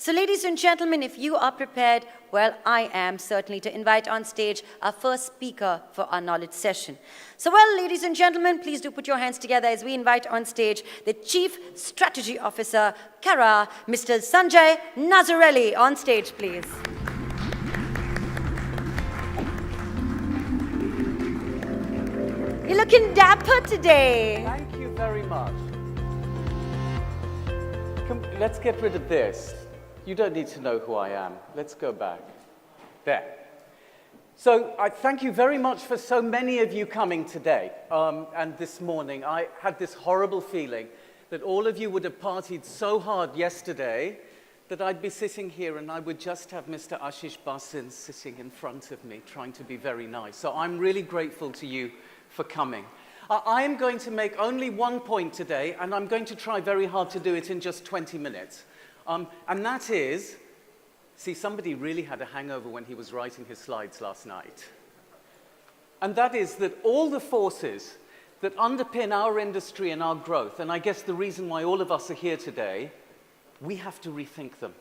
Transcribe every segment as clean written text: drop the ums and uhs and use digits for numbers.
So ladies and gentlemen, if you are prepared, well, I am certainly to invite on stage our first speaker for our knowledge session. So well, ladies and gentlemen, please do put your hands together as we invite on stage the Chief Strategy Officer, CARA, Mr. Sanjay Nazerali. On stage, please. You're looking dapper today. Thank you very much. Let's get rid of this. You don't need to know who I am. Let's go back. There. So I thank you very much for so many of you coming today and this morning. I had this horrible feeling that all of you would have partied so hard yesterday that I'd be sitting here and I would just have Mr. Ashish Basin sitting in front of me trying to be very nice. So I'm really grateful to you for coming. I am going to make only one point today, and I'm going to try very hard to do it in just 20 minutes. And that is, see, somebody really had a hangover when he was writing his slides last night. And that is that all the forces that underpin our industry and our growth, and I guess the reason why all of us are here today, we have to rethink them.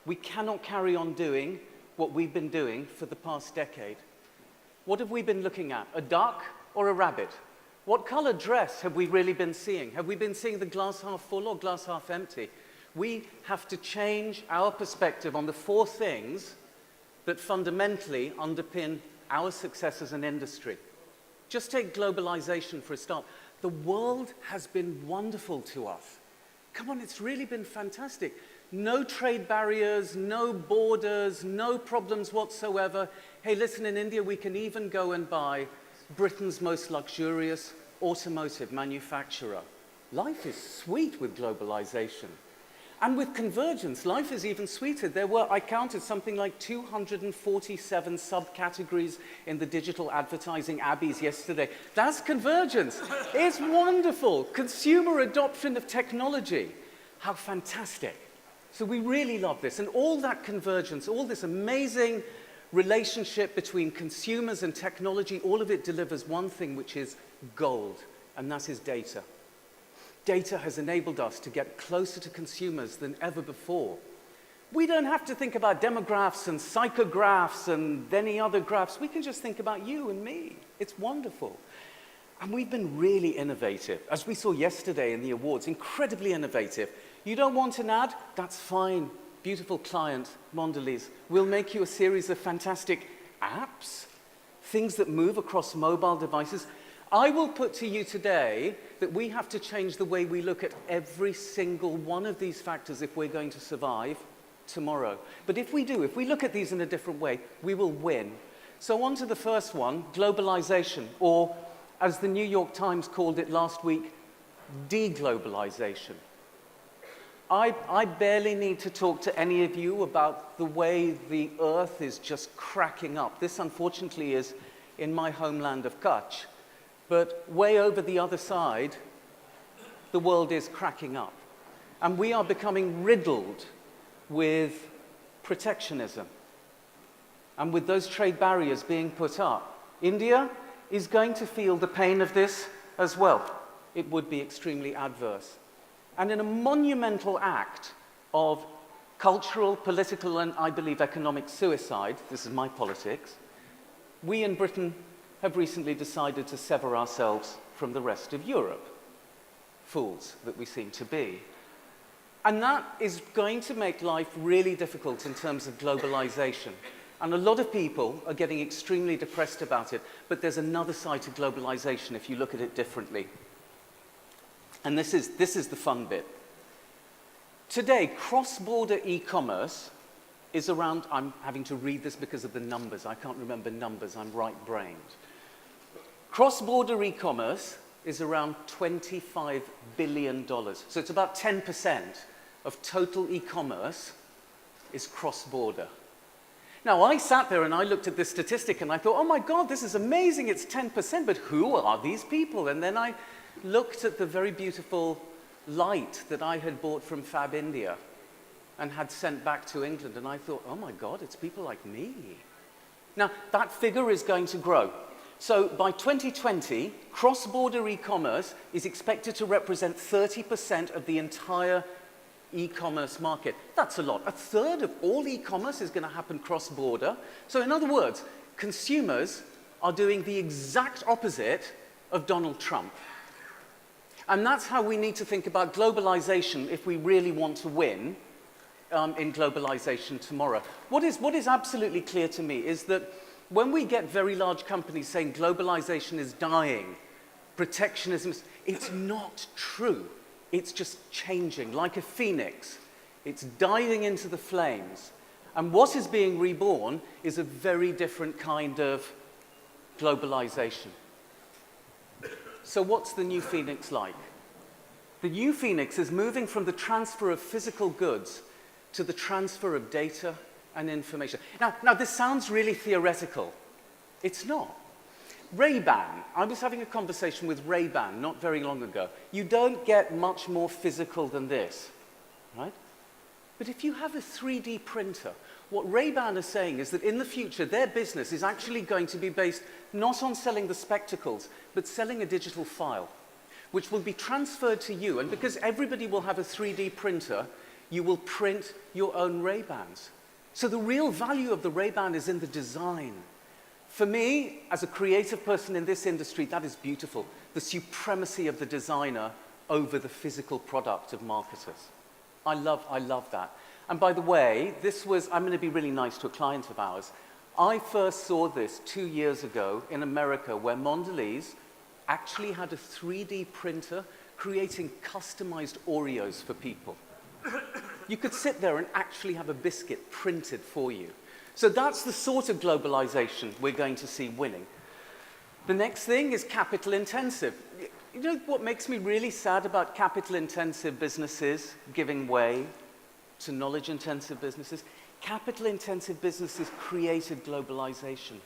We cannot carry on doing what we've been doing for the past decade. What have we been looking at? A duck or a rabbit? What color dress have we really been seeing? Have we been seeing the glass half full or glass half empty? We have to change our perspective on the four things that fundamentally underpin our success as an industry. Just take globalization for a start. The world has been wonderful to us. Come on, it's really been fantastic. No trade barriers, no borders, no problems whatsoever. Hey, listen, in India, we can even go and buy Britain's most luxurious automotive manufacturer. Life is sweet with globalization. And with Convergence, life is even sweeter. There were, I counted, something like 247 subcategories in the digital advertising abbeys yesterday. That's Convergence. It's wonderful. Consumer adoption of technology. How fantastic. So we really love this. And all that convergence, all this amazing relationship between consumers and technology, all of it delivers one thing, which is gold, and that is data. Data has enabled us to get closer to consumers than ever before. We don't have to think about demographs and psychographs and any other graphs. We can just think about you and me. It's wonderful. And we've been really innovative. As we saw yesterday in the awards, incredibly innovative. You don't want an ad? That's fine. Beautiful client, Mondelez, we'll make you a series of fantastic apps, things that move across mobile devices. I will put to you today that we have to change the way we look at every single one of these factors if we're going to survive tomorrow. But if we do, if we look at these in a different way, we will win. So on to the first one, globalization, or as the New York Times called it last week, deglobalization. I barely need to talk to any of you about the way the earth is just cracking up. This, unfortunately, is in my homeland of Kutch. But way over the other side, the world is cracking up. And we are becoming riddled with protectionism. And with those trade barriers being put up, India is going to feel the pain of this as well. It would be extremely adverse. And in a monumental act of cultural, political, and I believe economic suicide, this is my politics, we in Britain have recently decided to sever ourselves from the rest of Europe. Fools that we seem to be. And that is going to make life really difficult in terms of globalization. And a lot of people are getting extremely depressed about it, but there's another side to globalization if you look at it differently. And this is the fun bit. Today, cross-border e-commerce is around, I'm having to read this because of the numbers. I can't remember numbers, I'm right-brained. Cross-border e-commerce is around $25 billion. So it's about 10% of total e-commerce is cross-border. Now, I sat there and I looked at this statistic and I thought, oh my God, this is amazing, it's 10%, but who are these people? And then I looked at the very beautiful light that I had bought from Fab India and had sent back to England, and I thought, oh my God, it's people like me. Now, that figure is going to grow. So by 2020, cross-border e-commerce is expected to represent 30% of the entire e-commerce market. That's a lot. A third of all e-commerce is going to happen cross-border. So in other words, consumers are doing the exact opposite of Donald Trump. And that's how we need to think about globalization if we really want to win in globalization tomorrow. What is absolutely clear to me is that when we get very large companies saying globalization is dying, protectionism, it's not true. It's just changing like a phoenix. It's diving into the flames. And what is being reborn is a very different kind of globalization. So what's the new phoenix like? The new phoenix is moving from the transfer of physical goods to the transfer of data and information. Now this sounds really theoretical. It's not. RayBan, I was having a conversation with RayBan not very long ago. You don't get much more physical than this, right? But if you have a 3D printer, what RayBan is saying is that in the future, their business is actually going to be based not on selling the spectacles, but selling a digital file, which will be transferred to you. And because everybody will have a 3D printer, you will print your own RayBans. So the real value of the RayBan is in the design. For me, as a creative person in this industry, that is beautiful. The supremacy of the designer over the physical product of marketers. I love that. And by the way, I'm going to be really nice to a client of ours. I first saw this 2 years ago in America, where Mondelez actually had a 3D printer creating customized Oreos for people. You could sit there and actually have a biscuit printed for you. So that's the sort of globalization we're going to see winning. The next thing is capital intensive. You know what makes me really sad about capital intensive businesses giving way to knowledge intensive businesses? Capital intensive businesses created globalization.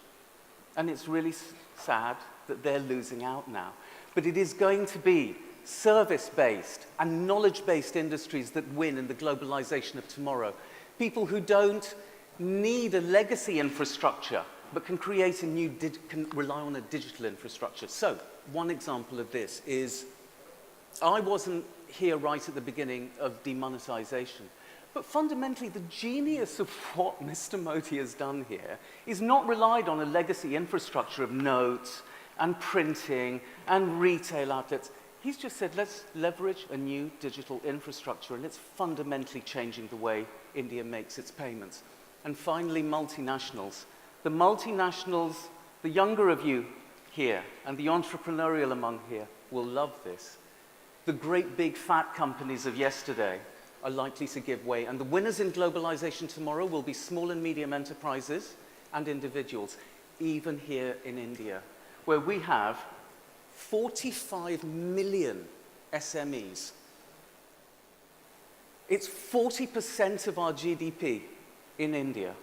And it's really sad that they're losing out now. But it is going to be service-based and knowledge-based industries that win in the globalization of tomorrow. People who don't need a legacy infrastructure, but can create a new, can rely on a digital infrastructure. So, one example of this is, I wasn't here right at the beginning of demonetization, but fundamentally the genius of what Mr. Modi has done here is not relied on a legacy infrastructure of notes and printing and retail outlets. He's just said, let's leverage a new digital infrastructure, and it's fundamentally changing the way India makes its payments. And finally, multinationals. The multinationals, the younger of you here, and the entrepreneurial among here will love this. The great big fat companies of yesterday are likely to give way, and the winners in globalization tomorrow will be small and medium enterprises and individuals, even here in India, where we have 45 million SMEs. It's 40% of our GDP in India.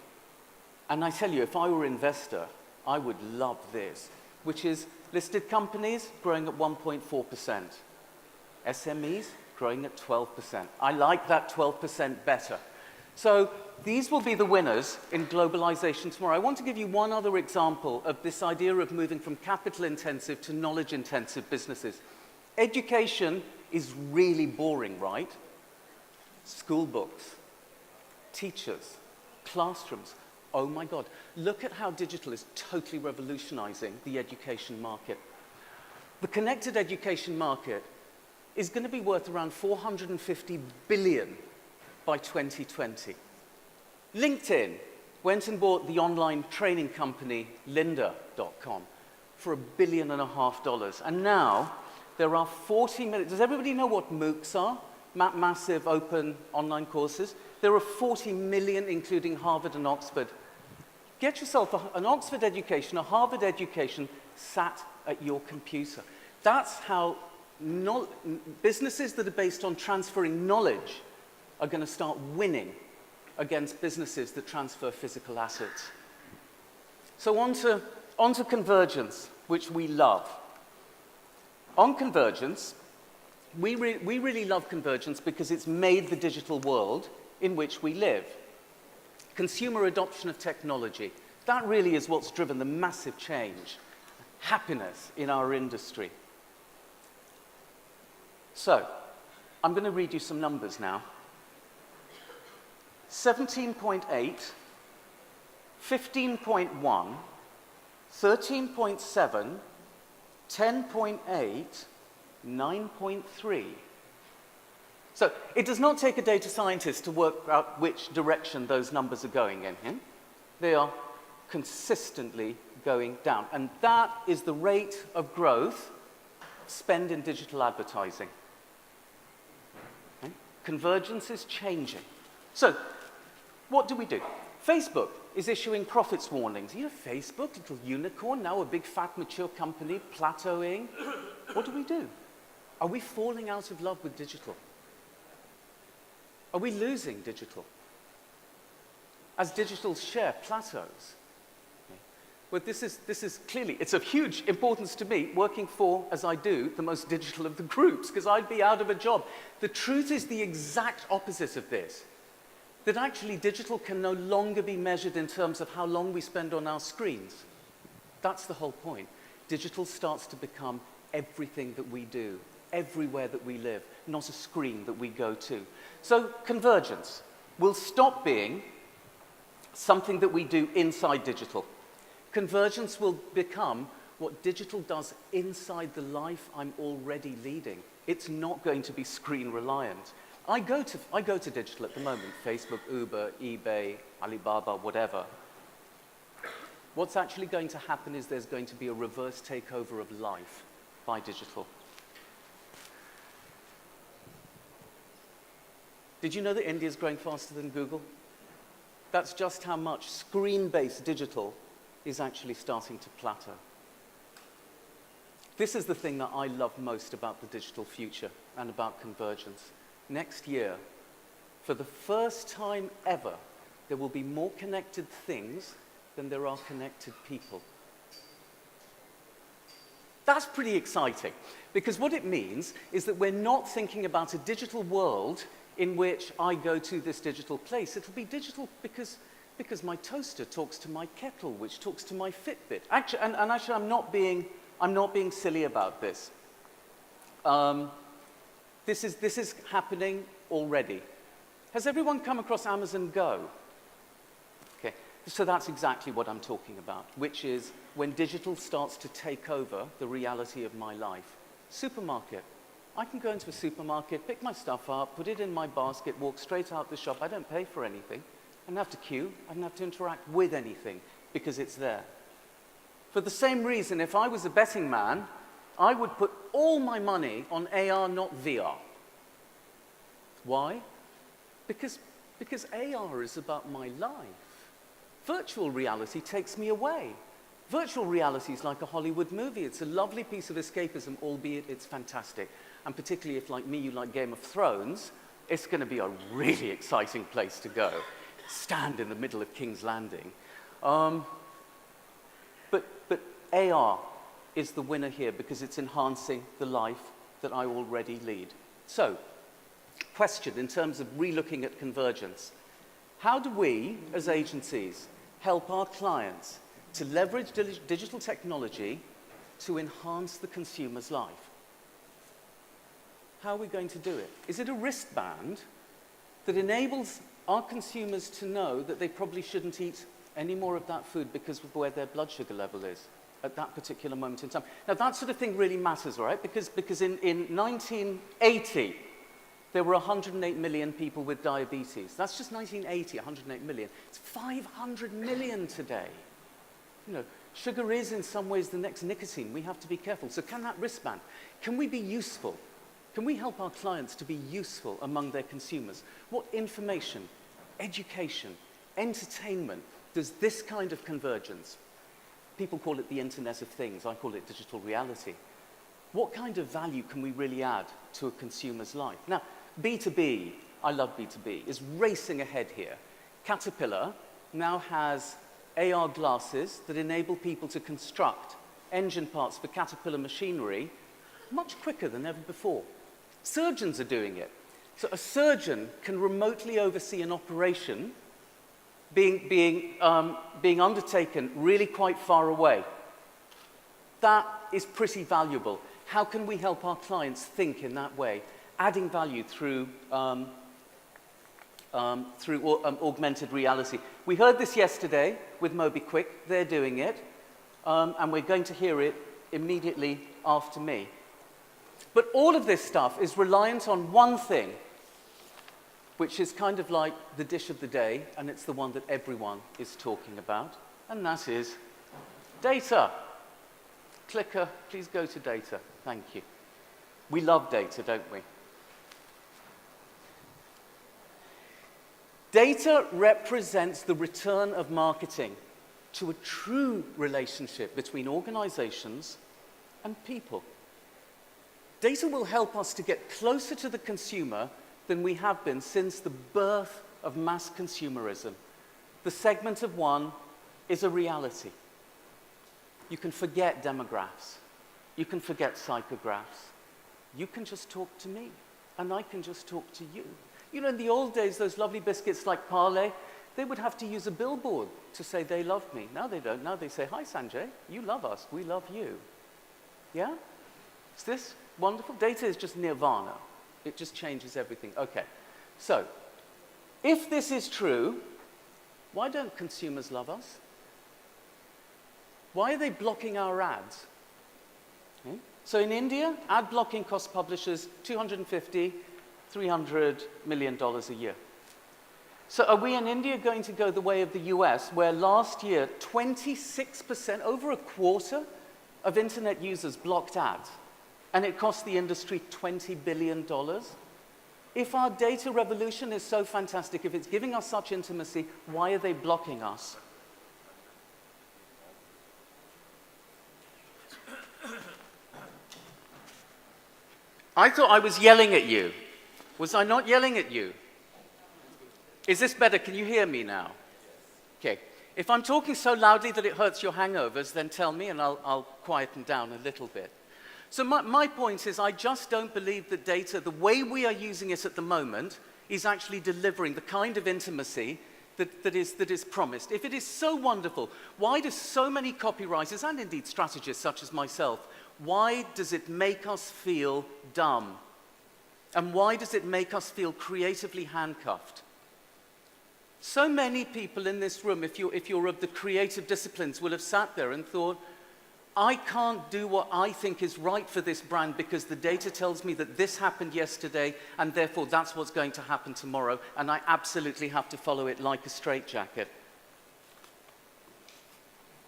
And I tell you, if I were an investor, I would love this, which is listed companies growing at 1.4%, SMEs growing at 12%. I like that 12% better. So these will be the winners in globalization tomorrow. I want to give you one other example of this idea of moving from capital-intensive to knowledge-intensive businesses. Education is really boring, right? School books, teachers, classrooms. Oh my God, look at how digital is totally revolutionizing the education market. The connected education market is going to be worth around $450 billion by 2020. LinkedIn went and bought the online training company lynda.com for $1.5 billion. And now there are 40 million. Does everybody know what MOOCs are? Massive open online courses. There are 40 million, including Harvard and Oxford. Get yourself an Oxford education, a Harvard education sat at your computer. That's how businesses that are based on transferring knowledge are going to start winning against businesses that transfer physical assets. So on to convergence, which we love. On convergence, we really love convergence because it's made the digital world in which we live. Consumer adoption of technology, that really is what's driven the massive change, happiness in our industry. So, I'm going to read you some numbers now. 17.8, 15.1, 13.7, 10.8, 9.3. So it does not take a data scientist to work out which direction those numbers are going in. They are consistently going down. And that is the rate of growth spend in digital advertising. Okay? Convergence is changing. So what do we do? Facebook is issuing profits warnings. You know, Facebook, little unicorn, now a big, fat, mature company, plateauing. What do? Are we falling out of love with digital? Are we losing digital? As digital's share plateaus? Well, this is clearly, it's of huge importance to me, working for, as I do, the most digital of the groups, because I'd be out of a job. The truth is the exact opposite of this. That actually digital can no longer be measured in terms of how long we spend on our screens. That's the whole point. Digital starts to become everything that we do, everywhere that we live, not a screen that we go to. So convergence will stop being something that we do inside digital. Convergence will become what digital does inside the life I'm already leading. It's not going to be screen reliant. I go to digital at the moment, Facebook, Uber, eBay, Alibaba, whatever. What's actually going to happen is there's going to be a reverse takeover of life by digital. Did you know that India is growing faster than Google? That's just how much screen-based digital is actually starting to plateau. This is the thing that I love most about the digital future and about convergence. Next year, for the first time ever, there will be more connected things than there are connected people. That's pretty exciting, because what it means is that we're not thinking about a digital world in which I go to this digital place. It'll be digital because my toaster talks to my kettle, which talks to my Fitbit. Actually, actually, I'm not being silly about this. This is happening already. Has everyone come across Amazon Go? Okay, so that's exactly what I'm talking about, which is when digital starts to take over the reality of my life. Supermarket. I can go into a supermarket, pick my stuff up, put it in my basket, walk straight out the shop. I don't pay for anything. I don't have to queue. I don't have to interact with anything because it's there. For the same reason, if I was a betting man, I would put all my money on AR, not VR. Why? Because AR is about my life. Virtual reality takes me away. Virtual reality is like a Hollywood movie. It's a lovely piece of escapism, albeit it's fantastic. And particularly if, like me, you like Game of Thrones, it's going to be a really exciting place to go. Stand in the middle of King's Landing. But AR is the winner here because it's enhancing the life that I already lead. So, question in terms of relooking at convergence. How do we, as agencies, help our clients to leverage digital technology to enhance the consumer's life? How are we going to do it? Is it a wristband that enables our consumers to know that they probably shouldn't eat any more of that food because of where their blood sugar level is at that particular moment in time? Now, that sort of thing really matters, right? Because in 1980, there were 108 million people with diabetes. That's just 1980, 108 million. It's 500 million today. You know, sugar is in some ways the next nicotine. We have to be careful. So can that wristband, can we be useful? Can we help our clients to be useful among their consumers? What information, education, entertainment does this kind of convergence? People call it the Internet of Things. I call it digital reality. What kind of value can we really add to a consumer's life? Now, B2B, I love B2B, is racing ahead here. Caterpillar now has AR glasses that enable people to construct engine parts for Caterpillar machinery much quicker than ever before. Surgeons are doing it. So a surgeon can remotely oversee an operation being undertaken really quite far away. That is pretty valuable. How can we help our clients think in that way, adding value through through augmented reality. We heard this yesterday with MobiQuick. They're doing it. And we're going to hear it immediately after me. But all of this stuff is reliant on one thing, which is kind of like the dish of the day, and it's the one that everyone is talking about, and that is data. Clicker, please go to data. Thank you. We love data, don't we? Data represents the return of marketing to a true relationship between organizations and people. Data will help us to get closer to the consumer than we have been since the birth of mass consumerism. The segment of one is a reality. You can forget demographs. You can forget psychographs. You can just talk to me, and I can just talk to you. You know, in the old days, those lovely biscuits like Parley, they would have to use a billboard to say they love me. Now they don't. Now they say, hi, Sanjay, you love us, we love you. Yeah? Is this wonderful? Data is just nirvana. It just changes everything. Okay, so if this is true, why don't consumers love us? Why are they blocking our ads? Okay. So in India, ad blocking costs publishers $250, $300 million a year. So are we in India going to go the way of the US, where last year 26%, over a quarter of internet users blocked ads, and it cost the industry $20 billion? If our data revolution is so fantastic, if it's giving us such intimacy, why are they blocking us? I thought I was yelling at you. Was I not yelling at you? Is this better? Can you hear me now? Okay. If I'm talking so loudly that it hurts your hangovers, then tell me and I'll quieten down a little bit. So my point is, I just don't believe that data, the way we are using it at the moment, is actually delivering the kind of intimacy that is promised. If it is so wonderful, why do so many copywriters, and indeed strategists such as myself, why does it make us feel dumb? And why does it make us feel creatively handcuffed? So many people in this room, if you're of the creative disciplines, will have sat there and thought, I can't do what I think is right for this brand because the data tells me that this happened yesterday and therefore that's what's going to happen tomorrow, and I absolutely have to follow it like a straitjacket.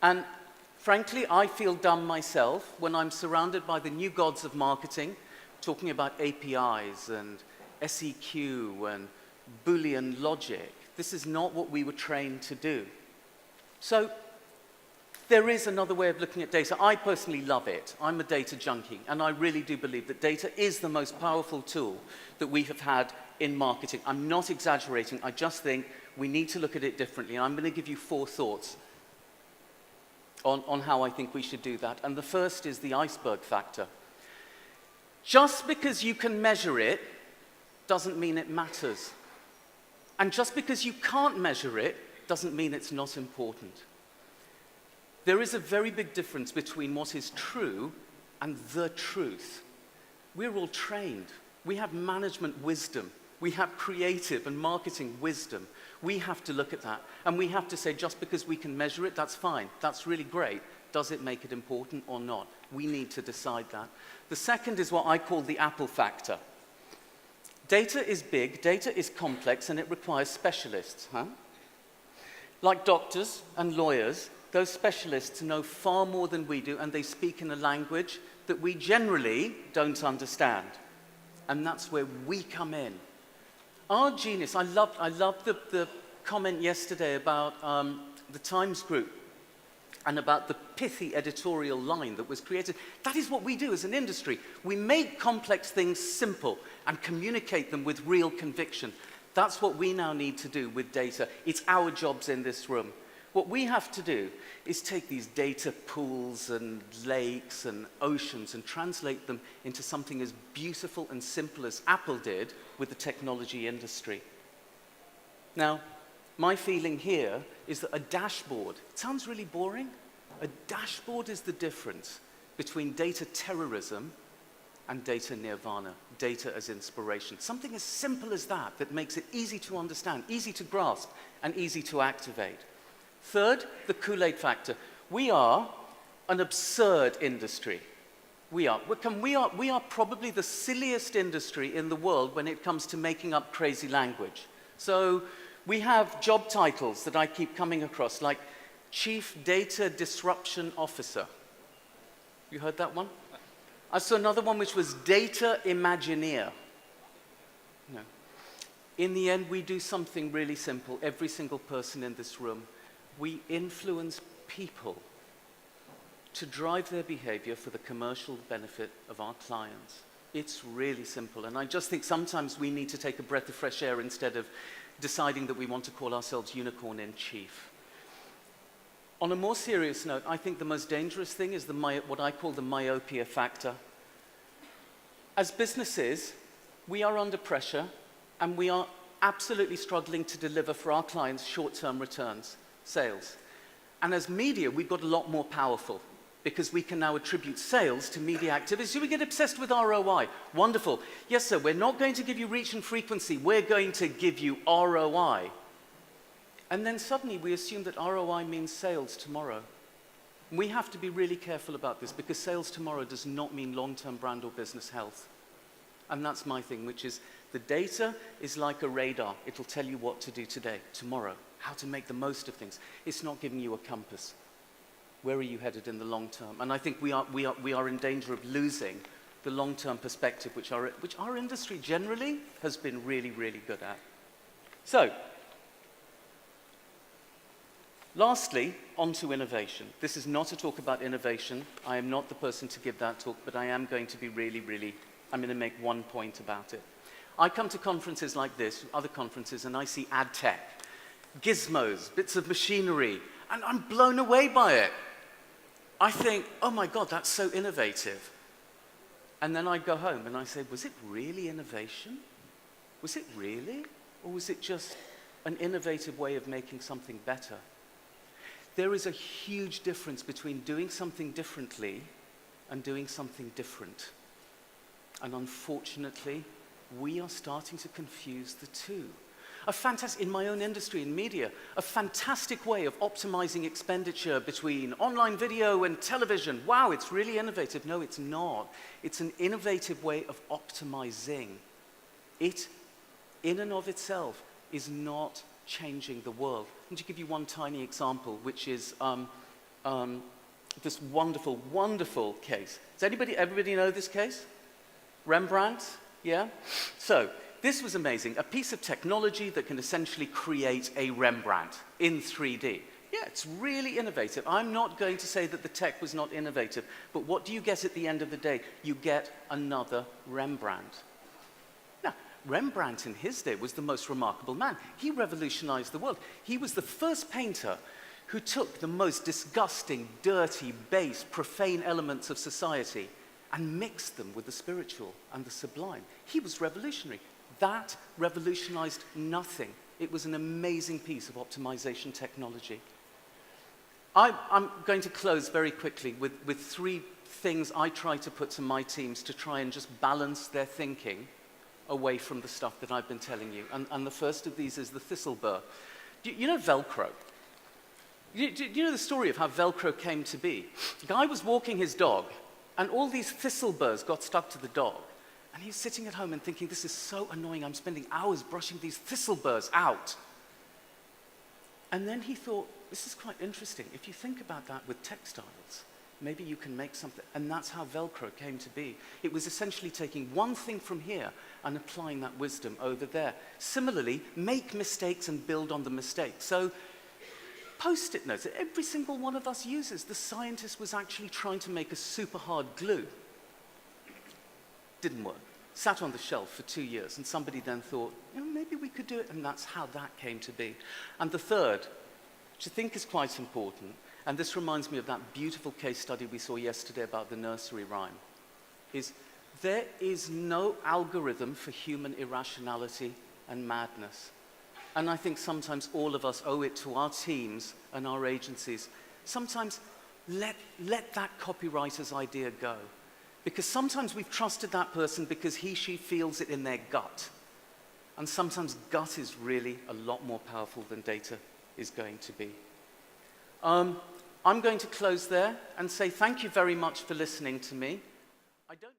And frankly, I feel dumb myself when I'm surrounded by the new gods of marketing talking about APIs and SEQ and Boolean logic. This is not what we were trained to do. So there is another way of looking at data. I personally love it. I'm a data junkie, and I really do believe that data is the most powerful tool that we have had in marketing. I'm not exaggerating. I just think we need to look at it differently. And I'm going to give you 4 thoughts on how I think we should do that. And the first is the iceberg factor. Just because you can measure it doesn't mean it matters. And just because you can't measure it doesn't mean it's not important. There is a very big difference between what is true and the truth. We're all trained. We have management wisdom. We have creative and marketing wisdom. We have to look at that. And we have to say, just because we can measure it, that's fine. That's really great. Does it make it important or not? We need to decide that. The second is what I call the Apple factor. Data is big, data is complex, and it requires specialists. Like doctors and lawyers, those specialists know far more than we do, and they speak in a language that we generally don't understand. And that's where we come in. Our genius, I loved the comment yesterday about the Times Group and about the pithy editorial line that was created. That is what we do as an industry. We make complex things simple and communicate them with real conviction. That's what we now need to do with data. It's our jobs in this room. What we have to do is take these data pools and lakes and oceans and translate them into something as beautiful and simple as Apple did with the technology industry. Now, my feeling here is that a dashboard, it sounds really boring. A dashboard is the difference between data terrorism and data nirvana, data as inspiration. Something as simple as that, that makes it easy to understand, easy to grasp, and easy to activate. Third, the Kool-Aid factor. We are an absurd industry. We are probably the silliest industry in the world when it comes to making up crazy language. So we have job titles that I keep coming across, like Chief Data Disruption Officer. You heard that one? I saw another one which was Data Imagineer. No. In the end, we do something really simple. Every single person in this room, we influence people to drive their behavior for the commercial benefit of our clients. It's really simple, and I just think sometimes we need to take a breath of fresh air instead of deciding that we want to call ourselves unicorn in chief. On a more serious note, I think the most dangerous thing is what I call the myopia factor. As businesses, we are under pressure, and we are absolutely struggling to deliver for our clients short-term returns, sales. And as media, we've got a lot more powerful, because we can now attribute sales to media activities. So we get obsessed with ROI. Wonderful. Yes, sir, we're not going to give you reach and frequency. We're going to give you ROI. And then suddenly we assume that ROI means sales tomorrow. We have to be really careful about this, because sales tomorrow does not mean long-term brand or business health. And that's my thing, which is the data is like a radar. It'll tell you what to do today, tomorrow, how to make the most of things. It's not giving you a compass. Where are you headed in the long term? And I think we are in danger of losing the long-term perspective, which our industry generally has been really, really good at. So, lastly, on to innovation. This is not a talk about innovation. I am not the person to give that talk, but I am going to be I'm going to make one point about it. I come to conferences like this, other conferences, and I see ad tech, gizmos, bits of machinery, and I'm blown away by it. I think, oh my God, that's so innovative. And then I go home and I say, was it really innovation? Was it really? Or was it just an innovative way of making something better? There is a huge difference between doing something differently and doing something different. And unfortunately, we are starting to confuse the two. In my own industry, in media, a fantastic way of optimizing expenditure between online video and television. Wow, it's really innovative. No, it's not. It's an innovative way of optimizing. It, in and of itself, is not changing the world. Let me give you one tiny example, which is this wonderful, wonderful case. Does everybody know this case? Rembrandt? Yeah? So, this was amazing, a piece of technology that can essentially create a Rembrandt in 3D. Yeah, it's really innovative. I'm not going to say that the tech was not innovative, but what do you get at the end of the day? You get another Rembrandt. Now, Rembrandt in his day was the most remarkable man. He revolutionized the world. He was the first painter who took the most disgusting, dirty, base, profane elements of society and mixed them with the spiritual and the sublime. He was revolutionary. That revolutionized nothing. It was an amazing piece of optimization technology. I'm going to close very quickly with three things I try to put to my teams to try and just balance their thinking away from the stuff that I've been telling you. And the first of these is the thistle burr. You know Velcro? Do you know the story of how Velcro came to be? The guy was walking his dog, and all these thistle burrs got stuck to the dog. And he was sitting at home and thinking, this is so annoying, I'm spending hours brushing these thistle burrs out. And then he thought, this is quite interesting. If you think about that with textiles, maybe you can make something. And that's how Velcro came to be. It was essentially taking one thing from here and applying that wisdom over there. Similarly, make mistakes and build on the mistakes. So, Post-it notes that every single one of us uses. The scientist was actually trying to make a super hard glue. Didn't work. Sat on the shelf for 2 years, and somebody then thought, maybe we could do it, and that's how that came to be. And the third, which I think is quite important, and this reminds me of that beautiful case study we saw yesterday about the nursery rhyme, is there is no algorithm for human irrationality and madness. And I think sometimes all of us owe it to our teams and our agencies. Sometimes let that copywriter's idea go. Because sometimes we've trusted that person because he, she feels it in their gut. And sometimes gut is really a lot more powerful than data is going to be. I'm going to close there and say thank you very much for listening to me. I don't